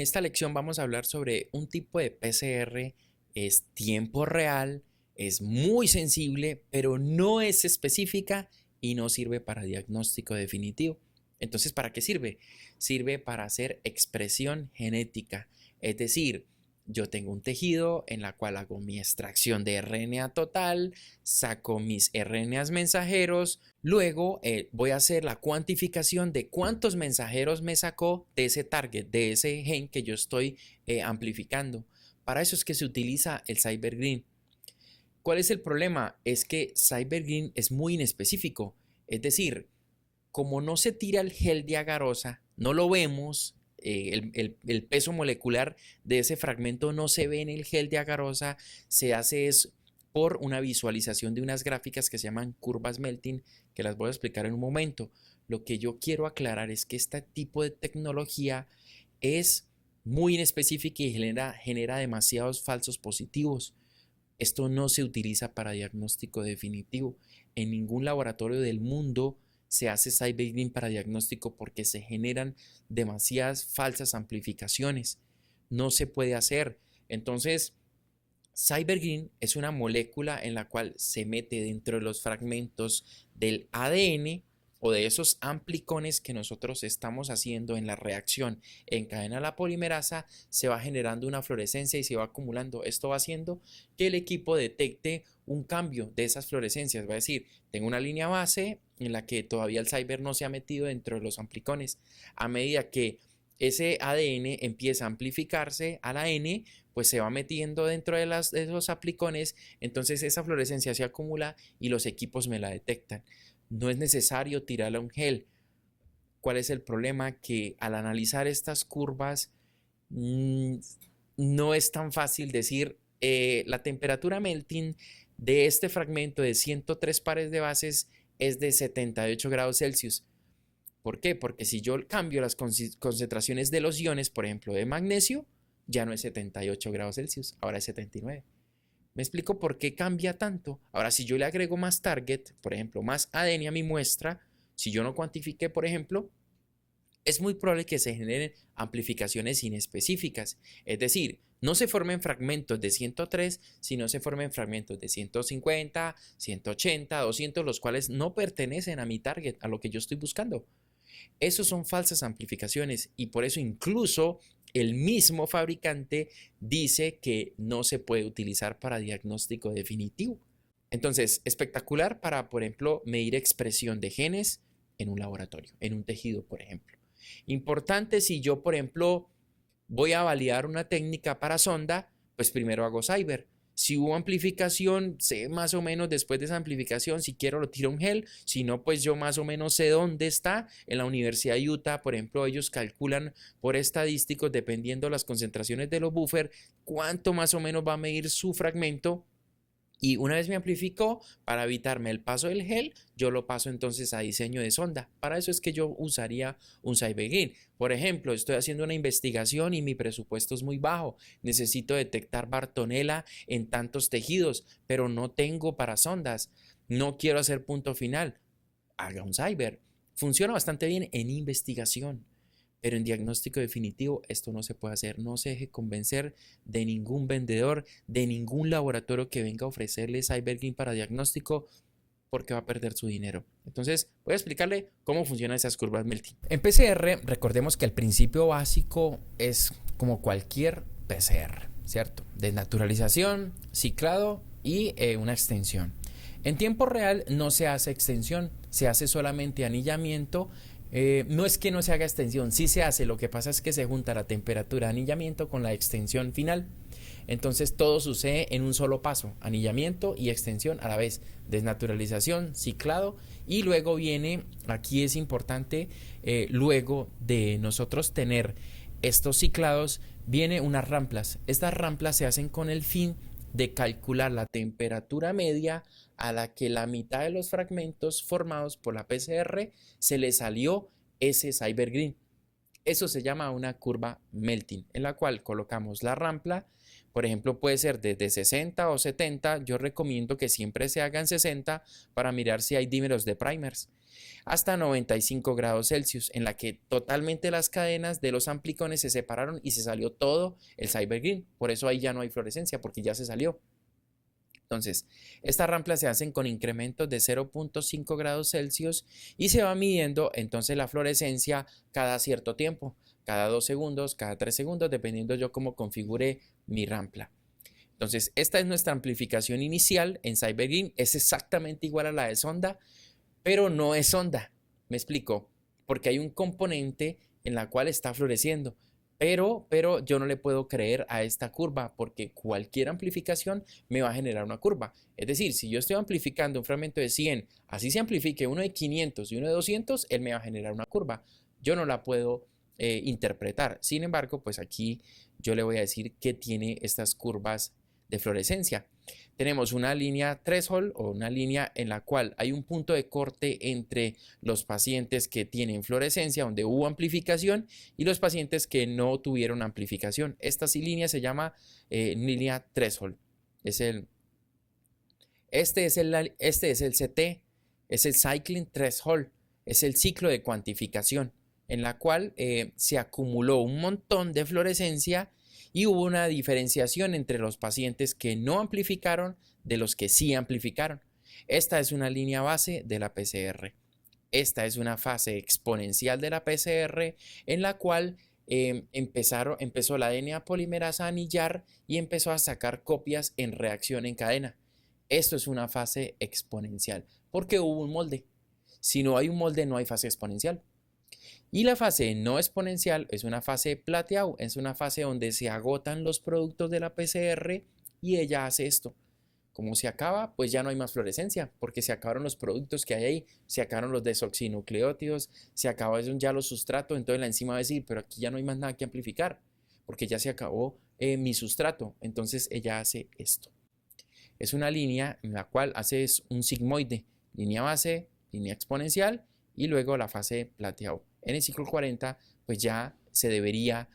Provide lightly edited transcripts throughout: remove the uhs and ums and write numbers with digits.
En esta lección vamos a hablar sobre un tipo de PCR, es tiempo real, es muy sensible, pero no es específica y no sirve para diagnóstico definitivo. Entonces, ¿para qué sirve? Sirve para hacer expresión genética, es decir, yo tengo un tejido en la cual hago mi extracción de RNA total, saco mis RNAs mensajeros, luego voy a hacer la cuantificación de cuántos mensajeros me sacó de ese target, de ese gen que yo estoy amplificando. Para eso es que se utiliza el CyberGreen. ¿Cuál es el problema? Es que CyberGreen es muy inespecífico, es decir, como no se tira el gel de agarosa, no lo vemos, el peso molecular de ese fragmento no se ve en el gel de agarosa, se hace es por una visualización de unas gráficas que se llaman curvas melting, que las voy a explicar en un momento. Lo que yo quiero aclarar es que este tipo de tecnología es muy inespecífica y genera demasiados falsos positivos. Esto no se utiliza para diagnóstico definitivo. En ningún laboratorio del mundo se hace CyberGreen para diagnóstico porque se generan demasiadas falsas amplificaciones. No se puede hacer. Entonces, CyberGreen es una molécula en la cual se mete dentro de los fragmentos del ADN o de esos amplicones que nosotros estamos haciendo en la reacción en cadena de la polimerasa, se va generando una fluorescencia y se va acumulando. Esto va haciendo que el equipo detecte un cambio de esas fluorescencias. Va a decir, tengo una línea base en la que todavía el cyber no se ha metido dentro de los amplicones. A medida que ese ADN empieza a amplificarse a la N, pues se va metiendo dentro de esos amplicones, entonces esa fluorescencia se acumula y los equipos me la detectan. No es necesario tirarle a un gel. ¿Cuál es el problema? Que al analizar estas curvas no es tan fácil decir la temperatura melting de este fragmento de 103 pares de bases es de 78 grados Celsius. ¿Por qué? Porque si yo cambio las concentraciones de los iones, por ejemplo, de magnesio, ya no es 78 grados Celsius, ahora es 79. ¿Me explico por qué cambia tanto? Ahora, si yo le agrego más target, por ejemplo, más ADN a mi muestra, si yo no cuantifique, por ejemplo, es muy probable que se generen amplificaciones inespecíficas. Es decir, no se formen fragmentos de 103, sino se formen fragmentos de 150, 180, 200, los cuales no pertenecen a mi target, a lo que yo estoy buscando. Esos son falsas amplificaciones y por eso incluso el mismo fabricante dice que no se puede utilizar para diagnóstico definitivo. Entonces, espectacular para, por ejemplo, medir expresión de genes en un laboratorio, en un tejido, por ejemplo. Importante si yo, por ejemplo, voy a validar una técnica para sonda, pues primero hago cyber. Si hubo amplificación, sé más o menos después de esa amplificación, si quiero lo tiro a un gel, si no, pues yo más o menos sé dónde está. En la Universidad de Utah, por ejemplo, ellos calculan por estadísticos, dependiendo de las concentraciones de los buffer, cuánto más o menos va a medir su fragmento. Y una vez me amplificó, para evitarme el paso del gel, yo lo paso entonces a diseño de sonda. Para eso es que yo usaría un CyberGreen. Por ejemplo, estoy haciendo una investigación y mi presupuesto es muy bajo. Necesito detectar Bartonella en tantos tejidos, pero no tengo para sondas. No quiero hacer punto final. Haga un cyber. Funciona bastante bien en investigación. Pero en diagnóstico definitivo esto no se puede hacer. No se deje convencer de ningún vendedor, de ningún laboratorio que venga a ofrecerle CyberGreen para diagnóstico porque va a perder su dinero. Entonces voy a explicarle cómo funcionan esas curvas melting. En PCR recordemos que el principio básico es como cualquier PCR, ¿cierto? Desnaturalización, ciclado y una extensión. En tiempo real no se hace extensión, se hace solamente anillamiento. No es que no se haga extensión, sí se hace, lo que pasa es que se junta la temperatura de anillamiento con la extensión final. Entonces todo sucede en un solo paso, anillamiento y extensión a la vez, desnaturalización, ciclado y luego viene, aquí es importante, luego de nosotros tener estos ciclados, viene unas ramplas. Estas ramplas se hacen con el fin de calcular la temperatura media a la que la mitad de los fragmentos formados por la PCR se le salió ese CyberGreen. Eso se llama una curva melting, en la cual colocamos la rampla. Por ejemplo, puede ser desde 60 o 70. Yo recomiendo que siempre se hagan 60 para mirar si hay dímeros de primers. hasta 95 grados Celsius, en la que totalmente las cadenas de los amplicones se separaron y se salió todo el Cyber Green. Por eso ahí ya no hay fluorescencia, porque ya se salió. Entonces, estas ramplas se hacen con incrementos de 0.5 grados Celsius y se va midiendo entonces la fluorescencia cada cierto tiempo, cada 2 segundos, cada 3 segundos, dependiendo yo cómo configure mi rampla. Entonces, esta es nuestra amplificación inicial en Cyber Green, es exactamente igual a la de sonda, pero no es sonda. Me explico, porque hay un componente en la cual está floreciendo. Pero yo no le puedo creer a esta curva porque cualquier amplificación me va a generar una curva. Es decir, si yo estoy amplificando un fragmento de 100, así se amplifique uno de 500 y uno de 200, él me va a generar una curva. Yo no la puedo interpretar. Sin embargo, pues aquí yo le voy a decir que tiene estas curvas de fluorescencia. Tenemos una línea threshold o una línea en la cual hay un punto de corte entre los pacientes que tienen fluorescencia, donde hubo amplificación, y los pacientes que no tuvieron amplificación. Esta línea se llama línea threshold. Este es el CT, es el Cycling Threshold, es el ciclo de cuantificación, en la cual se acumuló un montón de fluorescencia y hubo una diferenciación entre los pacientes que no amplificaron de los que sí amplificaron. Esta es una línea base de la PCR. Esta es una fase exponencial de la PCR en la cual empezó la DNA polimerasa a anillar y empezó a sacar copias en reacción en cadena. Esto es una fase exponencial porque hubo un molde. Si no hay un molde, no hay fase exponencial. Y la fase no exponencial es una fase plateado, es una fase donde se agotan los productos de la PCR y ella hace esto. Como se acaba, pues ya no hay más fluorescencia, porque se acabaron los productos que hay ahí, se acabaron los desoxinucleótidos, se acabaron ya los sustratos, entonces la enzima va a decir, pero aquí ya no hay más nada que amplificar, porque ya se acabó mi sustrato, entonces ella hace esto. Es una línea en la cual hace un sigmoide, línea base, línea exponencial y luego la fase plateado. En el ciclo 40, pues ya se debería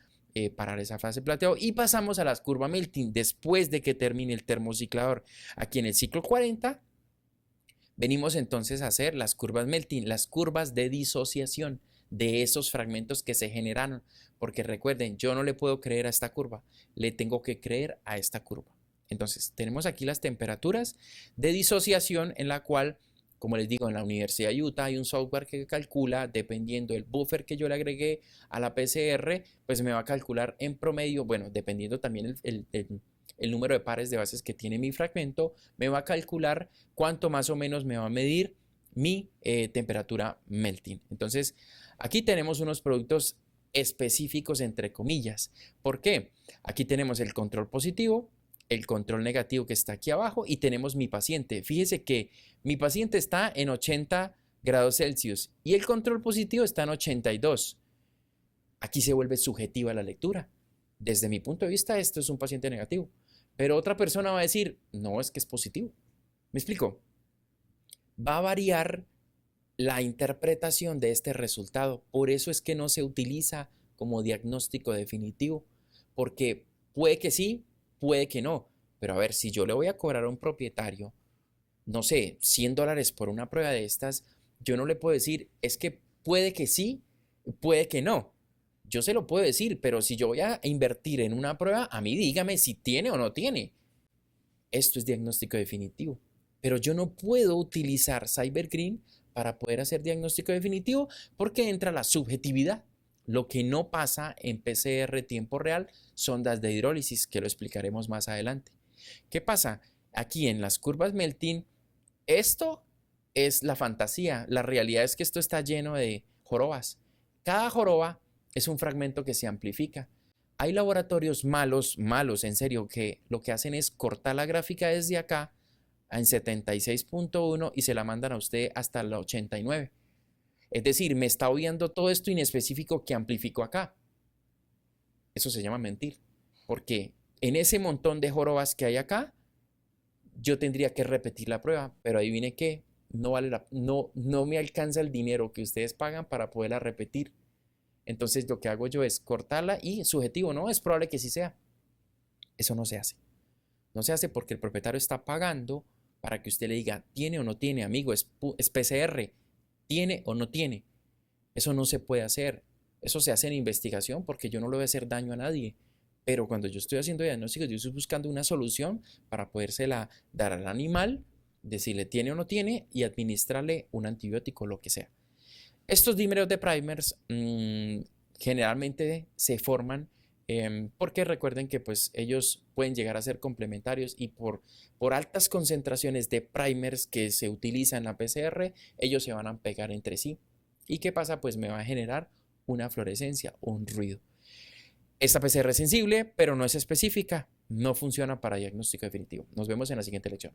parar esa fase plateado y pasamos a la curva melting después de que termine el termociclador. Aquí en el ciclo 40 venimos entonces a hacer las curvas melting, las curvas de disociación de esos fragmentos que se generaron, porque recuerden, yo no le puedo creer a esta curva, le tengo que creer a esta curva. Entonces, tenemos aquí las temperaturas de disociación en la cual, como les digo, en la Universidad de Utah hay un software que calcula, dependiendo del buffer que yo le agregué a la PCR, pues me va a calcular en promedio, bueno, dependiendo también el número de pares de bases que tiene mi fragmento, me va a calcular cuánto más o menos me va a medir mi temperatura melting. Entonces, aquí tenemos unos productos específicos entre comillas. ¿Por qué? Aquí tenemos el control positivo, el control negativo que está aquí abajo y tenemos mi paciente. Fíjese que mi paciente está en 80 grados Celsius y el control positivo está en 82. Aquí se vuelve subjetiva la lectura. Desde mi punto de vista, esto es un paciente negativo. Pero otra persona va a decir, no, es que es positivo. ¿Me explico? Va a variar la interpretación de este resultado. Por eso es que no se utiliza como diagnóstico definitivo. Porque puede que sí, puede que no. Pero a ver, si yo le voy a cobrar a un propietario, no sé, $100 por una prueba de estas, yo no le puedo decir, es que puede que sí, puede que no. Yo se lo puedo decir, pero si yo voy a invertir en una prueba, a mí dígame si tiene o no tiene. Esto es diagnóstico definitivo. Pero yo no puedo utilizar Cyber Green para poder hacer diagnóstico definitivo porque entra la subjetividad. Lo que no pasa en PCR tiempo real, sondas de hidrólisis, que lo explicaremos más adelante. ¿Qué pasa? Aquí en las curvas melting, esto es la fantasía. La realidad es que esto está lleno de jorobas. Cada joroba es un fragmento que se amplifica. Hay laboratorios malos, en serio, que lo que hacen es cortar la gráfica desde acá en 76.1 y se la mandan a usted hasta la 89. Es decir, me está obviando todo esto inespecífico que amplificó acá. Eso se llama mentir. Porque en ese montón de jorobas que hay acá, yo tendría que repetir la prueba. Pero adivine qué, no me alcanza el dinero que ustedes pagan para poderla repetir. Entonces lo que hago yo es cortarla y subjetivo, no, es probable que sí sea. Eso no se hace. No se hace porque el propietario está pagando para que usted le diga, tiene o no tiene, amigo, es PCR. ¿Tiene o no tiene? Eso no se puede hacer. Eso se hace en investigación porque yo no le voy a hacer daño a nadie. Pero cuando yo estoy haciendo diagnósticos, yo estoy buscando una solución para podérsela dar al animal, decirle tiene o no tiene y administrarle un antibiótico, lo que sea. Estos dímeros de primers generalmente se forman porque recuerden que pues ellos pueden llegar a ser complementarios y por altas concentraciones de primers que se utilizan en la PCR, ellos se van a pegar entre sí. ¿Y qué pasa? Pues me va a generar una fluorescencia o un ruido. Esta PCR es sensible, pero no es específica. No funciona para diagnóstico definitivo. Nos vemos en la siguiente lección.